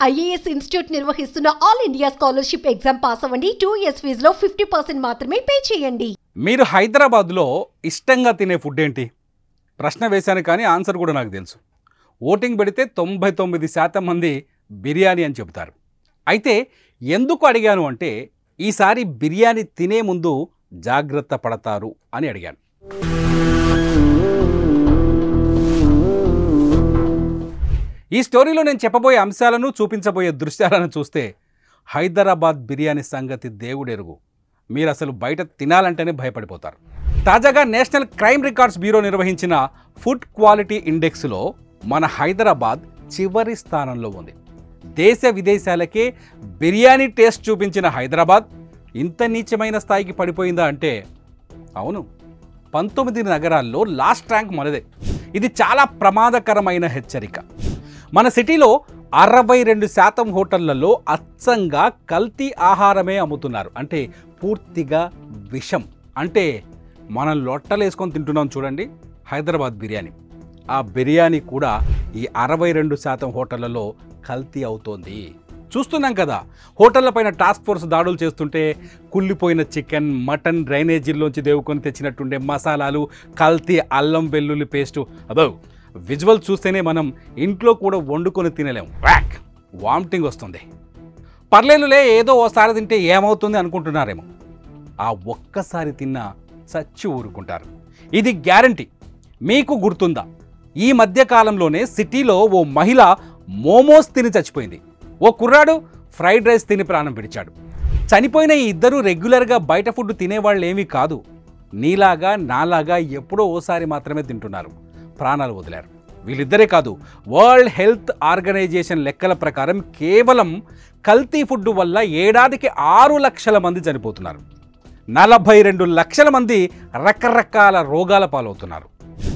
IAS institute నిర్వహిస్తున్న all India scholarship exam pass అవ్వండి. 2 years ఫీజులో 50% మాత్రమే పే చేయండి. మీరు హైదరాబాద్లో ఇష్టంగా తినే ఫుడ్ ఏంటి? ప్రశ్న వేశాను కానీ ఆన్సర్ కూడా నాకు తెలుసు. ఓటింగ్ పెడితే 99% మంది బిర్యానీ అని చెబుతారు. అయితే ఎందుకు అడిగాను అంటే ఈసారి బిర్యానీ తినే ముందు జాగ్రత్త పడతారు అని అడిగాను. ఈ స్టోరీలో నేను చెప్పబోయే అంశాలను చూపించబోయే దృశ్యాలను చూస్తే హైదరాబాద్ బిర్యానీ సంగతి దేవుడెరుగు. మీరు అసలు బయట తినాలంటేనే భయపడిపోతారు. తాజాగా నేషనల్ క్రైమ్ రికార్డ్స్ బ్యూరో నిర్వహించిన ఫుడ్ క్వాలిటీ ఇండెక్స్లో మన హైదరాబాద్ చివరి స్థానంలో ఉంది. దేశ విదేశాలకే బిర్యానీ టేస్ట్ చూపించిన హైదరాబాద్ ఇంత నీచమైన స్థాయికి పడిపోయిందా అంటే అవును, 19 నగరాల్లో లాస్ట్ ర్యాంక్ మనదే. ఇది చాలా ప్రమాదకరమైన హెచ్చరిక. మన సిటీలో 62% హోటళ్లలో అచ్చంగా కల్తీ ఆహారమే అమ్ముతున్నారు. అంటే పూర్తిగా విషం. అంటే మనం లొట్టలేసుకొని తింటున్నాం చూడండి హైదరాబాద్ బిర్యానీ. ఆ బిర్యానీ కూడా ఈ 62% హోటళ్లలో కల్తీ అవుతోంది. చూస్తున్నాం కదా, హోటళ్లపైన టాస్క్ ఫోర్స్ దాడులు చేస్తుంటే కుళ్ళిపోయిన చికెన్, మటన్ డ్రైనేజీల్లోంచి దేవుకొని తెచ్చినట్టుండే మసాలాలు, కల్తీ అల్లం వెల్లుల్లి పేస్టు. అదో విజువల్ చూస్తేనే మనం ఇంట్లో కూడా వండుకొని తినలేం. వామిటింగ్ వస్తుంది. పర్లేదులే, ఏదో ఓసారి తింటే ఏమవుతుంది అనుకుంటున్నారేమో. ఆ ఒక్కసారి తిన్నా చచ్చి ఊరుకుంటారు. ఇది గ్యారంటీ. మీకు గుర్తుందా, ఈ మధ్యకాలంలోనే సిటీలో ఓ మహిళ మోమోస్ తిని చచ్చిపోయింది. ఓ కుర్రాడు ఫ్రైడ్ రైస్ తిని ప్రాణం విడిచాడు. చనిపోయిన ఈ ఇద్దరు రెగ్యులర్గా బయట ఫుడ్ తినేవాళ్ళు ఏమీ కాదు. నీలాగా నాలాగా ఎప్పుడో ఓసారి మాత్రమే తింటున్నారు, ప్రాణాలు వదిలారు. వీళ్ళిద్దరే కాదు, వరల్డ్ హెల్త్ ఆర్గనైజేషన్ లెక్కల ప్రకారం కేవలం కల్తీ ఫుడ్ వల్ల ఏడాదికి 6 లక్షల మంది చనిపోతున్నారు. 42 లక్షల మంది రకరకాల రోగాల పాలవుతున్నారు.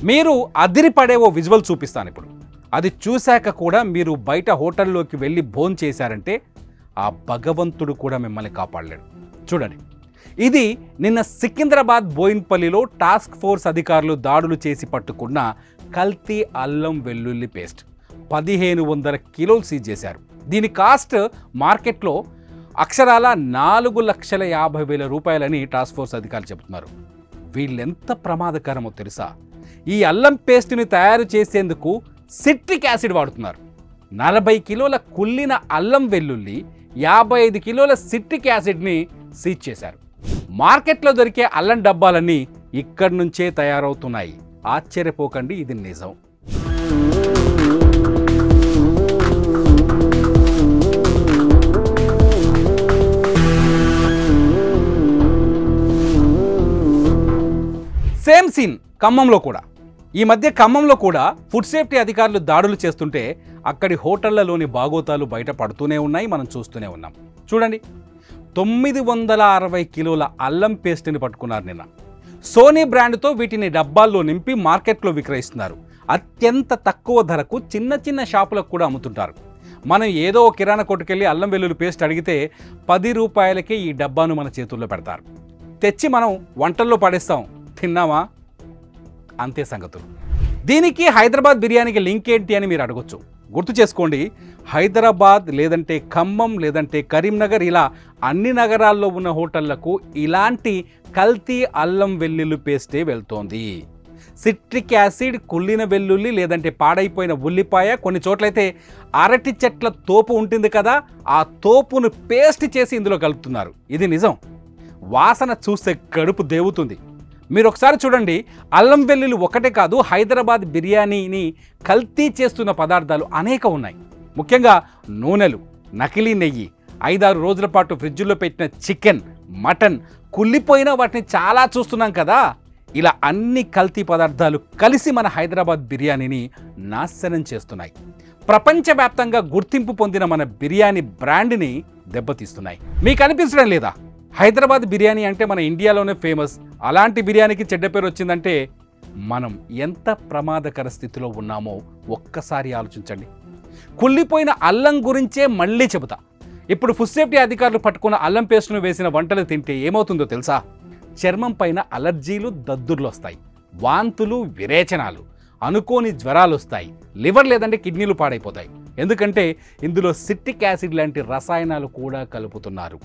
మీరు అదిరిపడే ఓ విజువల్ చూపిస్తాను ఇప్పుడు. అది చూశాక కూడా మీరు బయట హోటల్లోకి వెళ్ళి భోజనం చేశారంటే ఆ భగవంతుడు కూడా మిమ్మల్ని కాపాడలేడు. చూడండి, ఇది నిన్న సికింద్రాబాద్ బోయిన్పల్లిలో టాస్క్ ఫోర్స్ అధికారులు దాడులు చేసి పట్టుకున్న కల్తీ అల్లం వెల్లుల్లి పేస్ట్. 1500 కిలోలు సీజ్ చేశారు. దీని కాస్ట్ మార్కెట్లో అక్షరాల 4,50,000 రూపాయలని టాస్క్ ఫోర్స్ అధికారులు చెబుతున్నారు. వీళ్ళెంత ప్రమాదకరమో తెలుసా? ఈ అల్లం పేస్ట్ని తయారు చేసేందుకు సిట్రిక్ యాసిడ్ వాడుతున్నారు. 40 కిలోల కుళ్ళిన అల్లం వెల్లుల్లి, 55 కిలోల సిట్రిక్ యాసిడ్ని సీజ్ చేశారు. మార్కెట్లో దొరికే అల్లం డబ్బాలన్నీ ఇక్కడి నుంచే తయారవుతున్నాయి. ఆశ్చర్యపోకండి, ఇది నిజం. సేమ్ సీన్ ఖమ్మంలో కూడా. ఈ మధ్య ఖమ్మంలో కూడా ఫుడ్ సేఫ్టీ అధికారులు దాడులు చేస్తుంటే అక్కడి హోటళ్లలోని బాగోతాలు బయట పడుతూనే ఉన్నాయి, మనం చూస్తూనే ఉన్నాం. చూడండి, 960 కిలోల అల్లం పేస్ట్ని పట్టుకున్నారు నిన్న. సోనీ బ్రాండ్తో వీటిని డబ్బాల్లో నింపి మార్కెట్లో విక్రయిస్తున్నారు. అత్యంత తక్కువ ధరకు చిన్న చిన్న షాపులకు కూడా అమ్ముతుంటారు. మనం ఏదో కిరాణా కొట్టుకెళ్ళి అల్లం వెల్లుల్లి పేస్ట్ అడిగితే 10 రూపాయలకే ఈ డబ్బాను మన చేతుల్లో పెడతారు. తెచ్చి మనం వంటల్లో పడేస్తాం. తిన్నామా? అంతే సంగతులు. దీనికి హైదరాబాద్ బిర్యానీకి లింక్ ఏంటి అని మీరు అడగొచ్చు. గుర్తు చేసుకోండి, హైదరాబాద్ లేదంటే ఖమ్మం లేదంటే కరీంనగర్ ఇలా అన్ని నగరాల్లో ఉన్న హోటళ్లకు ఇలాంటి కల్తీ అల్లం వెల్లుల్లి పేస్టే వెళ్తోంది. సిట్రిక్ యాసిడ్, కుళ్ళిన వెల్లుల్లి లేదంటే పాడైపోయిన ఉల్లిపాయ, కొన్ని చోట్లయితే అరటి చెట్ల తోపు ఉంటుంది కదా, ఆ తోపును పేస్ట్ చేసి ఇందులో కలుపుతున్నారు. ఇది నిజం. వాసన చూస్తే కడుపు దేవుతుంది. మీరు ఒకసారి చూడండి, అల్లం వెల్లుల్లి ఒకటే కాదు, హైదరాబాద్ బిర్యానీని కల్తీ చేస్తున్న పదార్థాలు అనేక ఉన్నాయి. ముఖ్యంగా నూనెలు, నకిలీ నెయ్యి, 5-6 రోజుల పాటు ఫ్రిడ్జ్లో పెట్టిన చికెన్, మటన్, కుళ్ళిపోయిన వాటిని చాలా చూస్తున్నాం కదా. ఇలా అన్ని కల్తీ పదార్థాలు కలిసి మన హైదరాబాద్ బిర్యానీని నాశనం చేస్తున్నాయి. ప్రపంచవ్యాప్తంగా గుర్తింపు పొందిన మన బిర్యానీ బ్రాండ్ని దెబ్బతీస్తున్నాయి. మీకు అనిపించడం లేదా? హైదరాబాద్ బిర్యానీ అంటే మన ఇండియాలోనే ఫేమస్. అలాంటి బిర్యానీకి చెడ్డ పేరు వచ్చిందంటే మనం ఎంత ప్రమాదకర స్థితిలో ఉన్నామో ఒక్కసారి ఆలోచించండి. కుళ్ళిపోయిన అల్లం గురించే మళ్ళీ చెబుతా. ఇప్పుడు ఫుడ్ సేఫ్టీ అధికారులు పట్టుకున్న అల్లం పేస్ట్ను వేసిన వంటలు తింటే ఏమవుతుందో తెలుసా? చర్మం పైన అలర్జీలు, దద్దుర్లు వస్తాయి, వాంతులు, విరేచనాలు, అనుకోని జ్వరాలు వస్తాయి, లివర్ లేదంటే కిడ్నీలు పాడైపోతాయి. ఎందుకంటే ఇందులో సిట్రిక్ యాసిడ్ లాంటి రసాయనాలు కూడా కలుపుతున్నారు.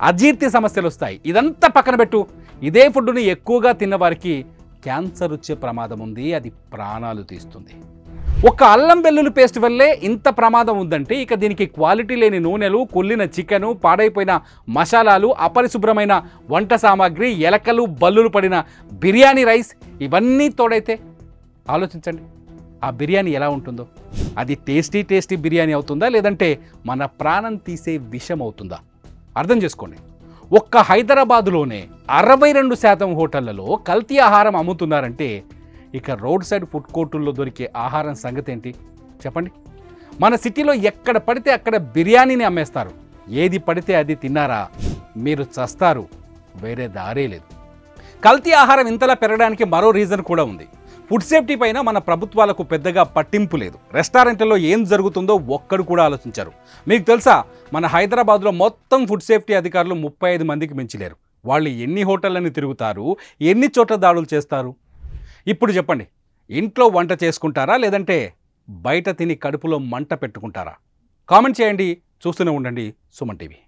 అజీర్తి సమస్యలు వస్తాయి. ఇదంతా పక్కన పెట్టు, ఇదే ఫుడ్ని ఎక్కువగా తిన్నవారికి క్యాన్సర్ వచ్చే ప్రమాదం ఉంది. అది ప్రాణాలు తీస్తుంది. ఒక అల్లం వెల్లుల్లి పేస్ట్ వల్లే ఇంత ప్రమాదం ఉందంటే ఇక దీనికి క్వాలిటీ లేని నూనెలు, కుళ్ళిన చికెను, పాడైపోయిన మసాలాలు, అపరిశుభ్రమైన వంట సామాగ్రి, ఎలకలు బల్లులు పడిన బిర్యానీ రైస్ ఇవన్నీ తోడైతే ఆలోచించండి ఆ బిర్యానీ ఎలా ఉంటుందో. అది టేస్టీ బిర్యానీ అవుతుందా, లేదంటే మన ప్రాణం తీసే విషం అవుతుందా? అర్థం చేసుకోండి. ఒక్క హైదరాబాదులోనే 62% హోటళ్లలో కల్తీ ఆహారం అమ్ముతున్నారంటే ఇక రోడ్ సైడ్ ఫుడ్ కోర్టుల్లో దొరికే ఆహారం సంగతి ఏంటి చెప్పండి. మన సిటీలో ఎక్కడ పడితే అక్కడ బిర్యానీని అమ్మేస్తారు. ఏది పడితే అది తిన్నారా మీరు చస్తారు, వేరే దారే లేదు. కల్తీ ఆహారం ఇంతలా పెరగడానికి మరో రీజన్ కూడా ఉంది. ఫుడ్ సేఫ్టీ పైన మన ప్రభుత్వాలకు పెద్దగా పట్టింపు లేదు. రెస్టారెంట్లలో ఏం జరుగుతుందో ఒక్కడు కూడా ఆలోచించారు. మీకు తెలుసా, మన హైదరాబాద్లో మొత్తం ఫుడ్ సేఫ్టీ అధికారులు 35 మందికి మించలేరు. వాళ్ళు ఎన్ని హోటళ్ళని తిరుగుతారు, ఎన్ని చోట్ల దాడులు చేస్తారు? ఇప్పుడు చెప్పండి, ఇంట్లో వంట చేసుకుంటారా, లేదంటే బయట తిని కడుపులో మంట పెట్టుకుంటారా? కామెంట్ చేయండి. చూస్తూనే ఉండండి సుమన్ టీవీ.